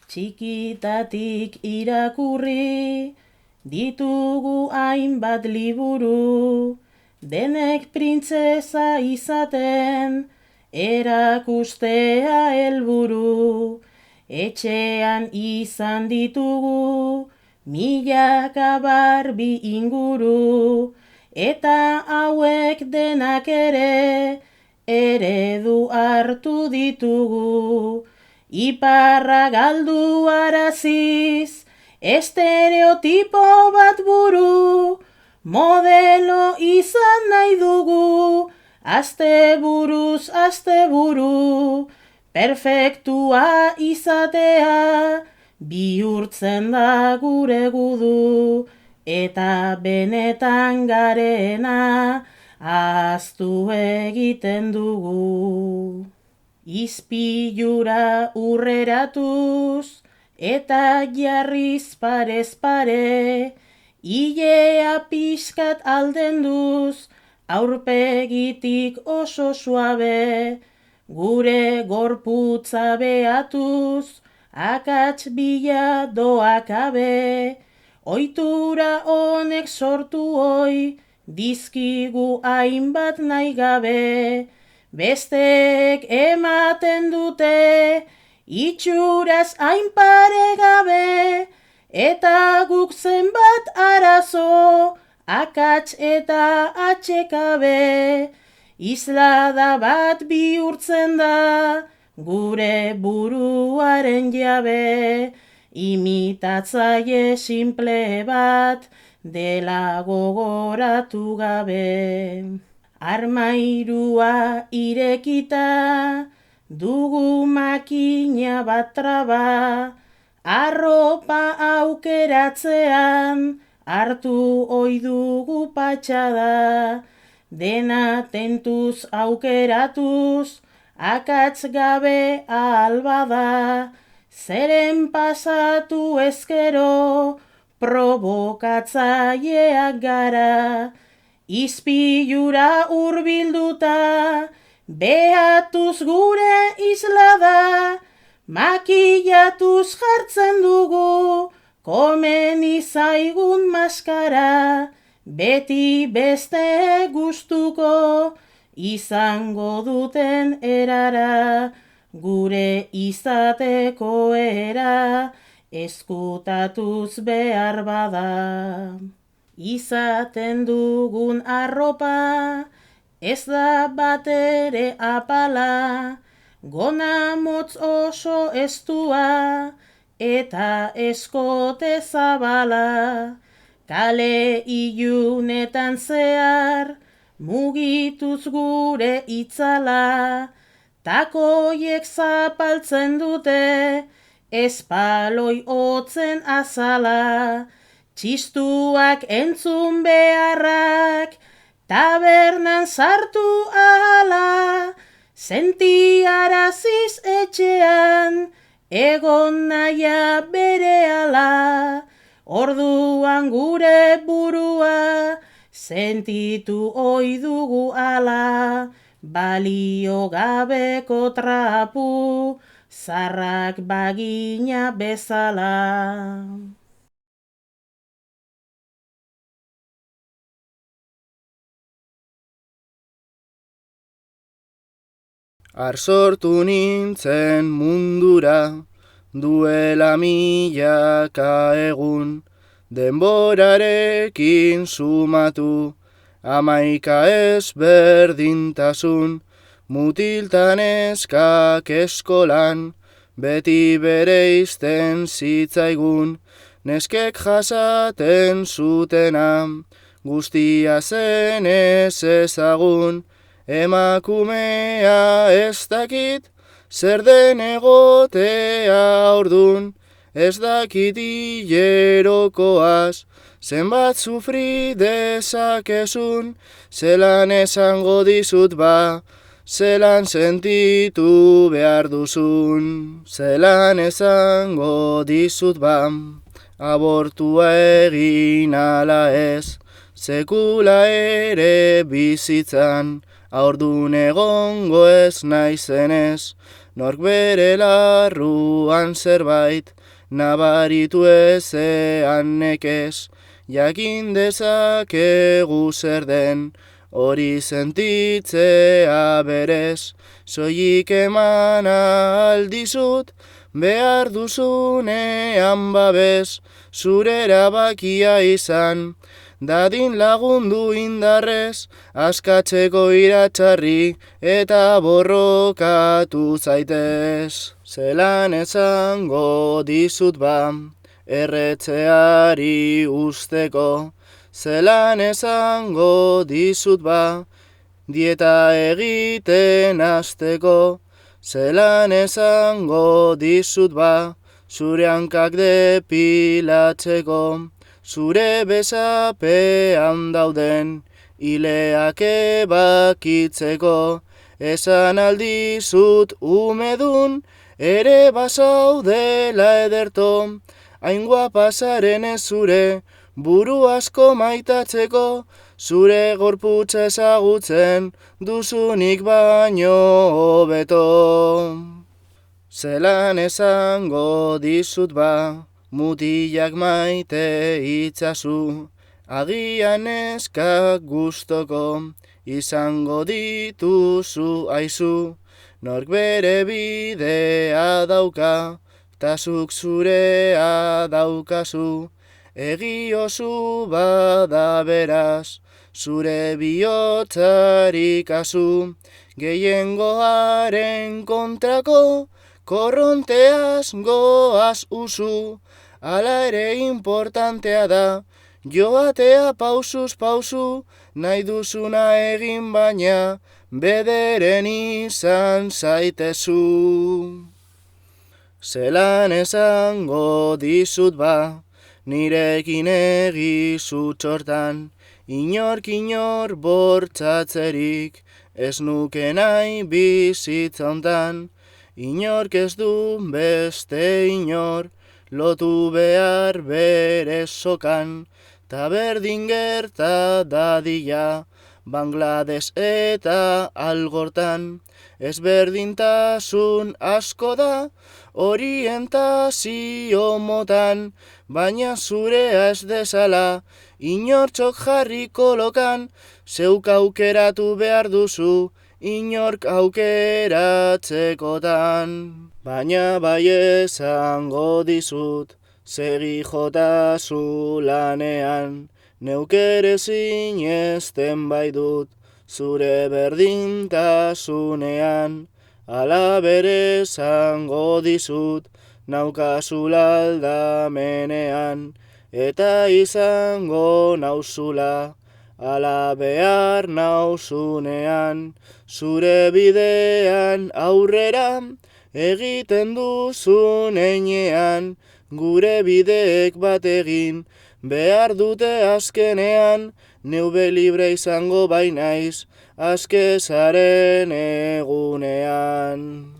Txikitatik irakurri, ditugu hainbat liburu, denek printzesa izaten, erakustea helburu. Etxean izan ditugu, milaka barbi inguru, eta hauek denak ere, eredu hartu ditugu. Iparra galdu araziz, estereotipo bat buru, modelo izan nahi dugu, asteburuz asteburu, perfektua izatea, bihurtzen da gure gudu, eta benetan garena, ahaztu egiten dugu. Izpilura urreratuz, eta jarriz parez pare, ilea pixkat aldenduz, aurpegitik oso suabe, gure gorputza behatuz, akats bila doakabe, ohitura honek sortu oi, dizkigu hainbat nahi gabe, besteek ematen dute, itxuraz hain pare gabe, eta guk zenbat arazo, akats eta atxekabe, islada bat bihurtzen da, gure buruaren jabe, imitatzaile simple bat, dela gogoratu gabe. Armairua irekita, dugu makina bat traba, arropa aukeratzean, hartu ohi dugu patxada, dena tentuz aukeratuz, akats gabe albada, zeren pasatu ezkero, probokatzaileak gara, izpilura hurbilduta, behatuz gure islada, makillatuz jartzen dugu, komeni zaigun maskara, beti beste gustuko, izango duten erara, gure izateko era, eskutatuz behar bada. Izaten dugun arropa, ez da batere apala, gona motz oso estua, eta eskote zabala, kale ilunetan zehar, mugituz gure itzala, takoiek zapaltzen dute, espaloi hotzen azala, txistuak entzun beharrak, tabernan sartu ahala, sentiaraziz etxean, egon naia berehala, orduan gure burua, sentitu ohi dugu ala, balio gabeko trapu, zarrak bagina bezala. Arsortu nintzen mundura, duela milaka egun, denborarekin sumatu, 11 ezberdintasun, mutiltan eskak eskolan, beti bereizten zitzaigun, neskek jasaten zutena, guztia zen ez ezagun, emakumea ez dakit, zer den egotea ordun, ez dakit hilerokoaz, zenbat sufri dezakezun, zelan esango dizut ba, zelan sentitu behar duzun, zelan esango dizut ba, abortua egin ala ez, sekula ere bizitzan, haurdun egongo ez naizenez, nork bere larruan zerbait nabaritu ezean nekez, jakin dezakegu zer den, hori sentitzea berez, soilik eman aldizut, behar duzunean babes, zure erabakia izan, dadin lagundu indarrez, askatzeko iratxarri eta borrokatu zaitez. Zelan esango dizut ba, erretzeari usteko, zelan esango dizut ba, dieta egiten hasteko, zelan esango dizut ba, zure hankak depilatzeko, zure besapean dauden, ileak ebakitzeko, esan aldizut umedun, ere bazaudela ederto, hain guapa zaren ez zure, buru asko maitatzeko, zure gorputza ezagutzen, duzunik baino hobeto. Zelan esango dizut ba, mutilak maite itzazu, agian eskak gustoko, izango dituzu aizu, nork bere bidea dauka, tasuk zurea daukazu, egiozu bada beraz, zure bihotzari kasu, gehiengoaren kontrako, korronteaz goaz usu, hala ere importantea da, joatea pausuz pausu, nahi duzuna egin baina, bederen izan zaitezu. Zelan esango dizut ba, nirekin egizu txortan, inork inor bortzatzerik, ez nuke nahi bizitza hontan, inork ez du beste inor, lotu behar bere sokan, ta berdin gerta dadila, Bangladesh eta Algortan, ezberdintasun asko da, orientazio motan, baina zurea ez dezala, inortxok jarriko lokan, zeuk aukeratu behar duzu, inork aukeratzekotan. Baina bai esango dizut, segi jotazu lanean, neuk ere sinesten bai dut, zure berdintasunean, ala bere esango dizut, naukazula aldamenean, eta izango nauzula, ala behar nauzunean, zure bidean aurrera, egiten duzun heinean, gure bideek bat egin, behar dute azkenean, neube libre izango bainaiz, aske zaren egunean.